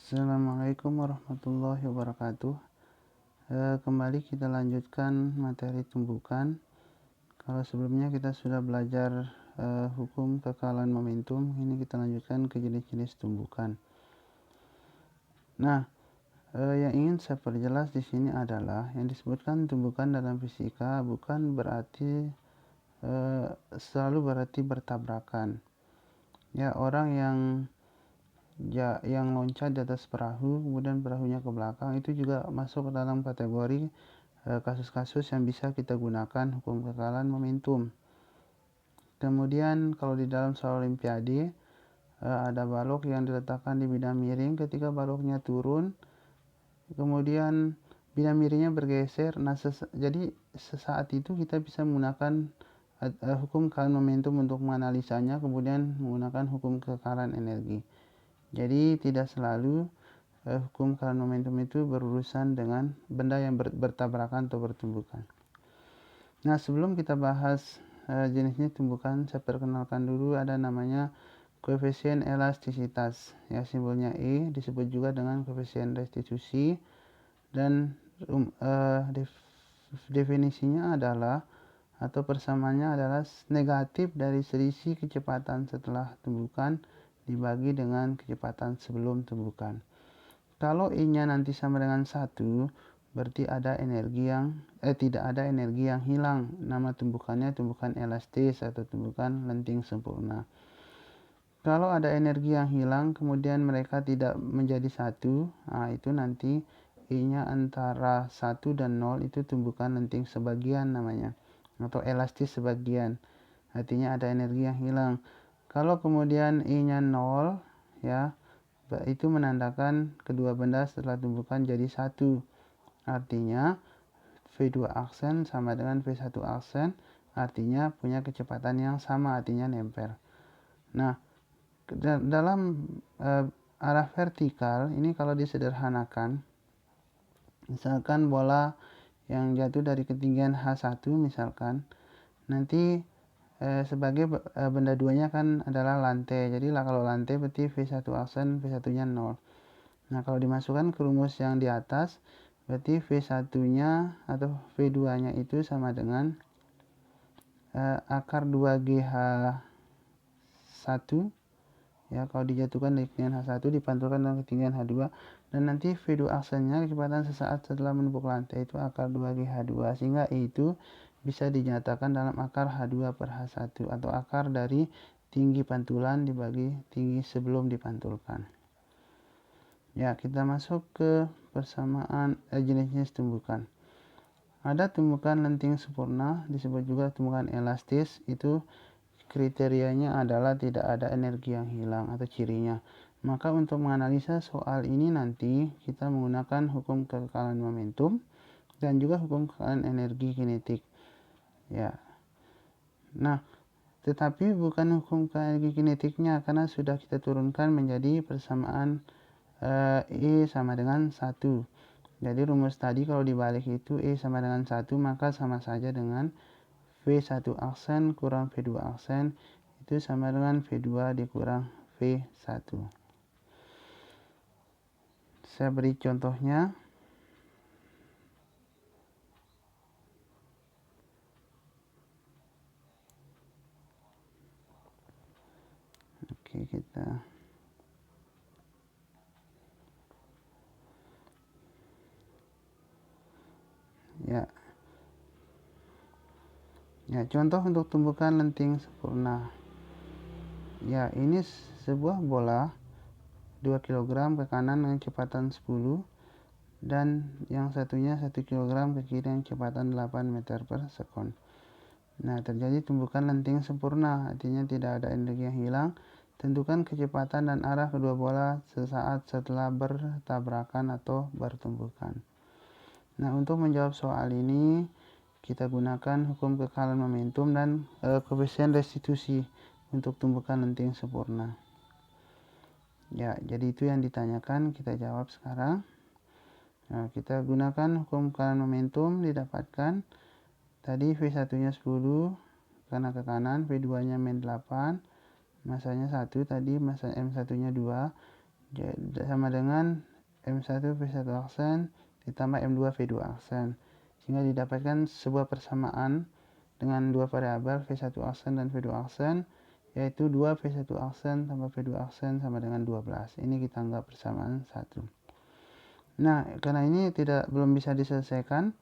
Assalamualaikum warahmatullahi wabarakatuh. Kembali kita lanjutkan materi tumbukan. Kalau sebelumnya kita sudah belajar hukum kekalan momentum, ini kita lanjutkan ke jenis-jenis tumbukan. Nah, yang ingin saya perjelas di sini adalah yang disebutkan tumbukan dalam fisika bukan berarti selalu berarti bertabrakan. Ya, orang yang loncat di atas perahu kemudian perahunya ke belakang itu juga masuk ke dalam kategori kasus-kasus yang bisa kita gunakan hukum kekalan momentum. Kemudian kalau di dalam soal olimpiade ada balok yang diletakkan di bidang miring, ketika baloknya turun kemudian bidang miringnya bergeser. Nah, jadi sesaat itu kita bisa menggunakan hukum kekalan momentum untuk menganalisanya, kemudian menggunakan hukum kekalan energi. Jadi tidak selalu hukum kekalan momentum itu berurusan dengan benda yang bertabrakan atau bertumbukan. Nah, sebelum kita bahas jenisnya tumbukan, saya perkenalkan dulu ada namanya koefisien elastisitas. Ya, simbolnya E, disebut juga dengan koefisien restitusi, dan definisinya adalah atau persamaannya adalah negatif dari selisih kecepatan setelah tumbukan dibagi dengan kecepatan sebelum tumbukan. Kalau I-nya nanti sama dengan 1, berarti ada energi yang tidak ada energi yang hilang. Nama tumbukannya tumbukan elastis atau tumbukan lenting sempurna. Kalau ada energi yang hilang kemudian mereka tidak menjadi 1, nah itu nanti I-nya antara 1 dan 0 itu tumbukan lenting sebagian namanya, atau elastis sebagian. Artinya ada energi yang hilang. Kalau kemudian I-nya 0, ya, itu menandakan kedua benda setelah tumbukan jadi 1. Artinya V2 aksen sama dengan V1 aksen, artinya punya kecepatan yang sama, artinya nempel. Nah, dalam arah vertikal ini kalau disederhanakan, misalkan bola yang jatuh dari ketinggian H1 misalkan, nanti sebagai benda duanya kan adalah lantai. Jadi kalau lantai berarti V1 aksen, V1-nya 0. Nah, kalau dimasukkan ke rumus yang di atas, berarti V1-nya atau V2-nya itu sama dengan akar 2GH1. Ya, kalau dijatuhkan dari ketinggian H1 dipantulkan dengan ketinggian H2, dan nanti V2 aksennya kecepatan sesaat setelah menembus lantai itu akar 2GH2, sehingga I itu bisa dinyatakan dalam akar H2 per H1 atau akar dari tinggi pantulan dibagi tinggi sebelum dipantulkan. Ya, kita masuk ke persamaan jenis-jenis tumbukan. Ada tumbukan lenting sempurna, disebut juga tumbukan elastis. Itu kriterianya adalah tidak ada energi yang hilang atau cirinya. Maka untuk menganalisa soal ini nanti kita menggunakan hukum kekekalan momentum dan juga hukum kekekalan energi kinetik. Ya. Nah, tetapi bukan hukum kekekalan energi kinetiknya, karena sudah kita turunkan menjadi persamaan E sama dengan 1. Jadi rumus tadi kalau dibalik itu E sama dengan 1, maka sama saja dengan V1 aksen kurang V2 aksen itu sama dengan V2 dikurang V1. Saya beri contohnya. Oke, kita ya, contoh untuk tumbukan lenting sempurna. Ya, ini sebuah bola 2 kg ke kanan dengan kecepatan 10, dan yang satunya 1 kg ke kiri dengan kecepatan 8 meter per sekon. Nah, terjadi tumbukan lenting sempurna, artinya tidak ada energi yang hilang. Tentukan kecepatan dan arah kedua bola sesaat setelah bertabrakan atau bertumbukan. Nah, untuk menjawab soal ini kita gunakan hukum kekekalan momentum dan koefisien restitusi untuk tumbukan lenting sempurna. Ya, jadi itu yang ditanyakan, kita jawab sekarang. Nah, kita gunakan hukum kekekalan momentum, didapatkan tadi V1-nya 10 karena ke kanan, V2-nya -8, masanya 1 tadi, masa M1-nya 2, sama dengan M1 V1 aksen ditambah M2 V2 aksen, sehingga didapatkan sebuah persamaan dengan dua variabel V1 aksen dan V2 aksen, yaitu 2 V1 aksen tambah V2 aksen sama dengan 12. Ini kita anggap persamaan 1. Nah, karena ini belum bisa diselesaikan,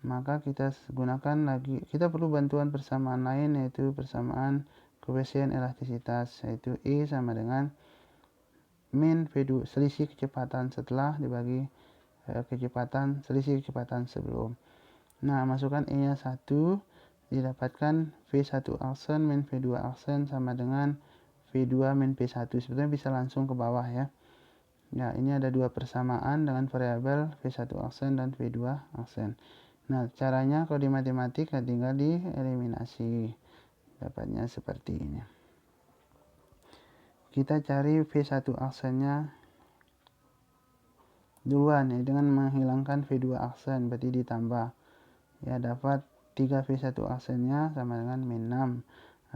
maka kita perlu bantuan persamaan lain, yaitu persamaan koefisien elastisitas, yaitu E sama dengan min V2, selisih kecepatan setelah dibagi selisih kecepatan sebelum. Nah, masukkan E nya 1, didapatkan V1 aksen min V2 aksen sama dengan V2 min V1. Sebetulnya bisa langsung ke bawah ya. Ya, ini ada dua persamaan dengan variabel V1 aksen dan V2 aksen. Nah, caranya kalau di matematik tinggal dieliminasi. Dapatnya seperti ini. Kita cari V1 aksennya duluan ya, dengan menghilangkan V2 aksen, berarti ditambah. Ya, dapat 3 V1 aksennya sama dengan min 6,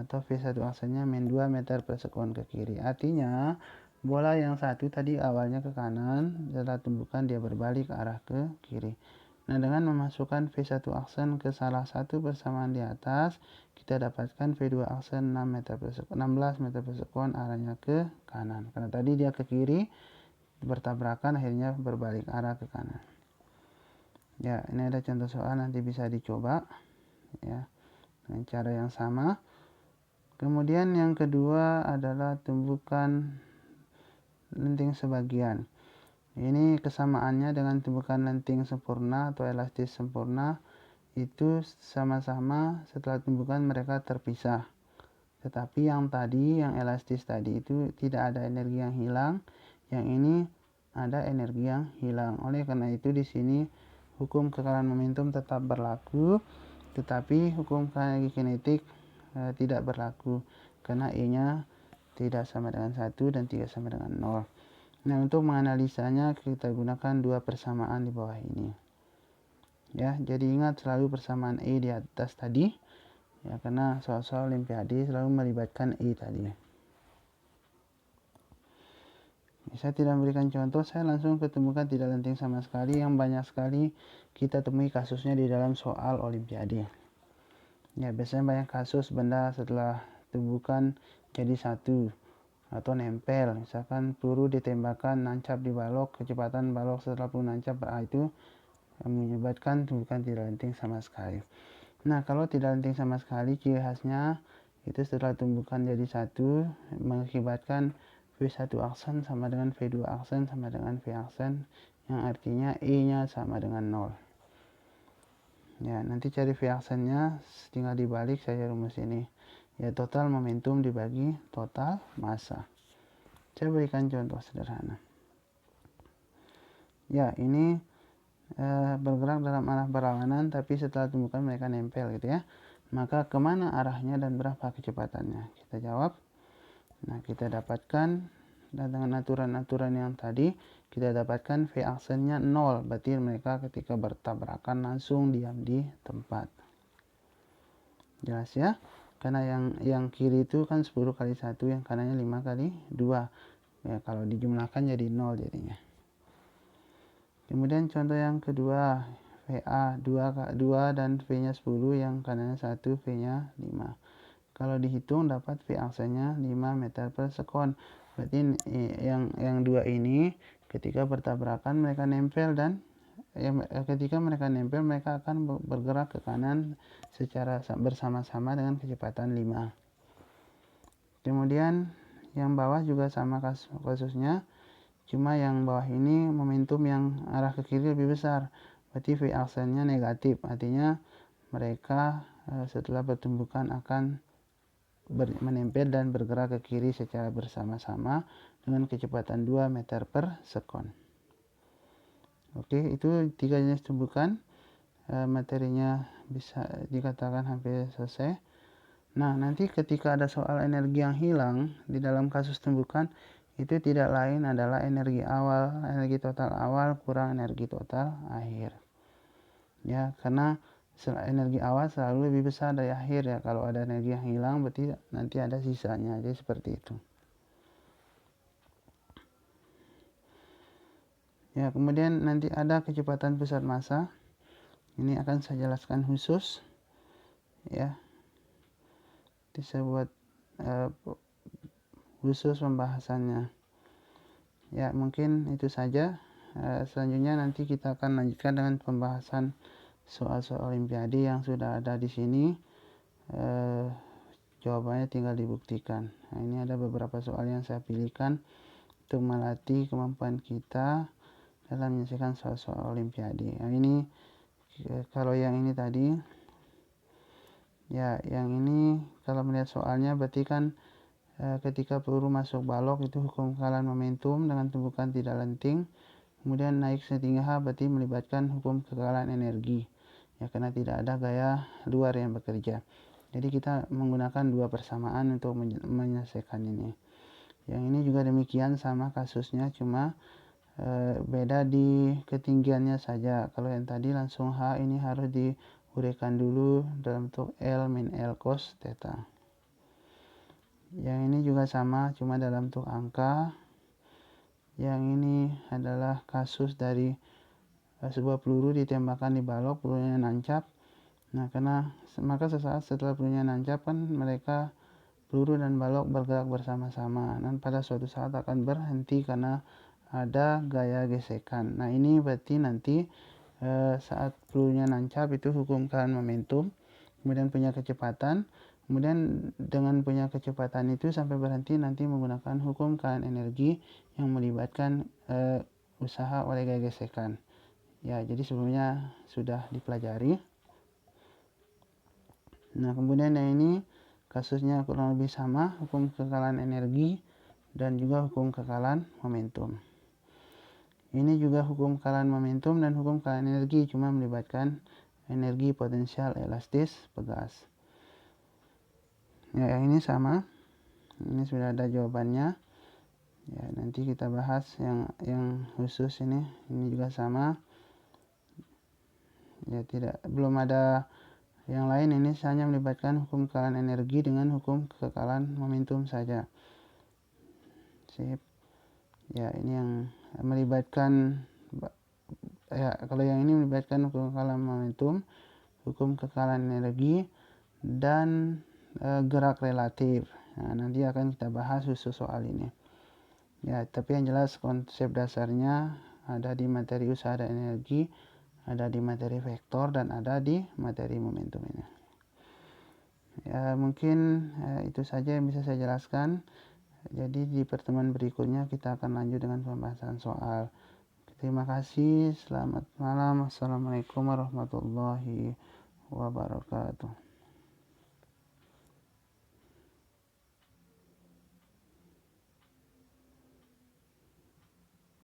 atau V1 aksennya min 2 meter per sekon ke kiri. Artinya bola yang satu tadi awalnya ke kanan, setelah tumbukan dia berbalik ke arah ke kiri. Nah, dengan memasukkan V1 aksen ke salah satu persamaan di atas, kita dapatkan V2 aksen 16 meter per sekon arahnya ke kanan. Karena tadi dia ke kiri, bertabrakan, akhirnya berbalik arah ke kanan. Ya, ini ada contoh soal, nanti bisa dicoba ya dengan cara yang sama. Kemudian yang kedua adalah tumbukan lenting sebagian. Ini kesamaannya dengan tumbukan lenting sempurna atau elastis sempurna, itu sama-sama setelah tumbukan mereka terpisah. Tetapi yang elastis tadi itu tidak ada energi yang hilang, yang ini ada energi yang hilang. Oleh karena itu di sini hukum kekalahan momentum tetap berlaku, tetapi hukum energi kinetik tidak berlaku karena E-nya tidak sama dengan 1 dan tidak sama dengan 0. Nah, untuk menganalisanya kita gunakan dua persamaan di bawah ini. Ya, jadi ingat selalu persamaan E di atas tadi. Ya, karena soal-soal olimpiade selalu melibatkan E tadi. Saya tidak memberikan contoh, saya langsung ketemukan tidak lenting sama sekali, yang banyak sekali kita temui kasusnya di dalam soal olimpiade. Ya, biasanya banyak kasus benda setelah tumbukan jadi satu atau nempel, misalkan peluru ditembakkan nancap di balok, kecepatan balok setelah peluru nancap itu menyebabkan tumbukan tidak lenting sama sekali. Nah, kalau tidak lenting sama sekali, ciri khasnya itu setelah tumbukan jadi satu mengakibatkan V1 aksen sama dengan V2 aksen sama dengan V aksen, yang artinya E nya sama dengan 0. Ya, nanti cari V aksennya tinggal dibalik saja rumus ini. Ya, total momentum dibagi total massa. Saya berikan contoh sederhana. Ya, ini bergerak dalam arah berlawanan, tapi setelah tumbukan mereka nempel gitu ya. Maka kemana arahnya dan berapa kecepatannya? Kita jawab. Nah, kita dapatkan dengan aturan-aturan yang tadi, kita dapatkan V aksennya 0. Berarti mereka ketika bertabrakan langsung diam di tempat. Jelas ya? Karena yang kiri itu kan 10 kali 1, yang kanannya 5 kali 2. Ya, kalau dijumlahkan jadi 0 jadinya. Kemudian contoh yang kedua, VA 2 dan V-nya 10, yang kanannya 1, V-nya 5. Kalau dihitung dapat V aksennya 5 meter per sekon. Berarti yang dua ini ketika bertabrakan mereka nempel, dan ketika mereka nempel mereka akan bergerak ke kanan secara bersama-sama dengan kecepatan 5. Kemudian yang bawah juga sama kasusnya, cuma yang bawah ini momentum yang arah ke kiri lebih besar, berarti V aksennya negatif, artinya mereka setelah bertumbukan akan menempel dan bergerak ke kiri secara bersama-sama dengan kecepatan 2 meter per sekon. Oke, itu 3 jenis tumbukan. Materinya bisa dikatakan hampir selesai. Nah, nanti ketika ada soal energi yang hilang di dalam kasus tumbukan, itu tidak lain adalah energi total awal kurang energi total akhir. Ya, karena energi awal selalu lebih besar dari akhir ya. Kalau ada energi yang hilang berarti nanti ada sisanya, jadi seperti itu. Ya, kemudian nanti ada kecepatan pusat massa. Ini akan saya jelaskan khusus, ya, disebut khusus pembahasannya. Ya, mungkin itu saja. Selanjutnya nanti kita akan lanjutkan dengan pembahasan soal-soal olimpiade yang sudah ada di sini. Jawabannya tinggal dibuktikan. Nah, ini ada beberapa soal yang saya pilihkan untuk melatih kemampuan kita dalam menyelesaikan soal-soal olimpiade. Nah, ini kalau yang ini tadi, ya, yang ini kalau melihat soalnya berarti kan ketika peluru masuk balok itu hukum kekalahan momentum dengan tumpukan tidak lenting, kemudian naik setinggi H berarti melibatkan hukum kekalahan energi, ya, karena tidak ada gaya luar yang bekerja. Jadi kita menggunakan dua persamaan untuk menyelesaikan ini. Yang ini juga demikian, sama kasusnya, cuma beda di ketinggiannya saja. Kalau yang tadi langsung H, ini harus diuraikan dulu dalam bentuk L min L cos theta. Yang ini juga sama, cuma dalam bentuk angka. Yang ini adalah kasus dari sebuah peluru ditembakkan di balok, pelurunya nancap. Nah, maka sesaat setelah pelurunya nancap kan peluru dan balok bergerak bersama-sama, dan pada suatu saat akan berhenti karena ada gaya gesekan. Nah, ini berarti nanti saat pelurunya nancap itu hukum kekalahan momentum, kemudian punya kecepatan, kemudian dengan punya kecepatan itu sampai berhenti nanti menggunakan hukum kekalahan energi yang melibatkan usaha oleh gaya gesekan. Ya, jadi sebelumnya sudah dipelajari. Nah, kemudian yang ini kasusnya kurang lebih sama, hukum kekalahan energi dan juga hukum kekalahan momentum. Ini juga hukum kekalahan momentum dan hukum kekalahan energi, cuma melibatkan energi potensial elastis pegas. Ya, yang ini sama. Ini sudah ada jawabannya. Ya, nanti kita bahas yang khusus ini. Ini juga sama. Ya, belum ada yang lain. Ini hanya melibatkan hukum kekalahan energi dengan hukum kekalahan momentum saja. Sip. Ya, ini yang melibatkan, ya, kalau yang ini melibatkan hukum kekalahan momentum, hukum kekalahan energi, dan gerak relatif. Nah, nanti akan kita bahas khusus soal ini. Ya, tapi yang jelas konsep dasarnya ada di materi usaha dan energi, ada di materi vektor, dan ada di materi momentum ini. Ya, mungkin itu saja yang bisa saya jelaskan. Jadi di pertemuan berikutnya kita akan lanjut dengan pembahasan soal. Terima kasih, selamat malam. Assalamualaikum warahmatullahi wabarakatuh.